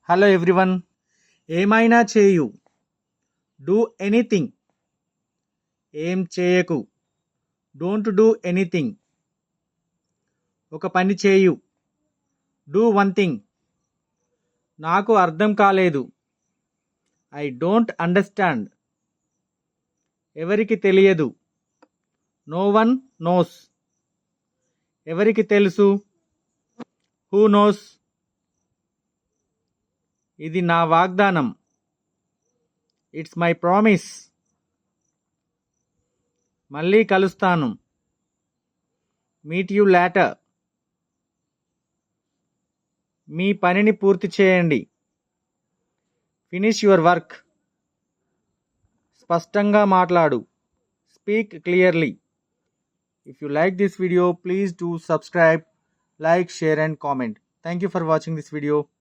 Hello everyone. ఏమైనా చేయు. Do anything. ఏం చేయకు. Don't do anything. ఒక పని చేయు. Do one thing. నాకు అర్థం కాలేదు. I don't understand. ఎవరికి తెలియదు. No one knows. ఎవరికి తెలుసు. Who knows. ఇది నా వాగ్దానం. It's my promise. మళ్ళీ కలుస్తాను. Meet you later. మీ పనిని పూర్తి చేయండి. Finish your work. స్పష్టంగా మాట్లాడు. Speak clearly. If you like this video, please do subscribe, like, share and comment. Thank you for watching this video.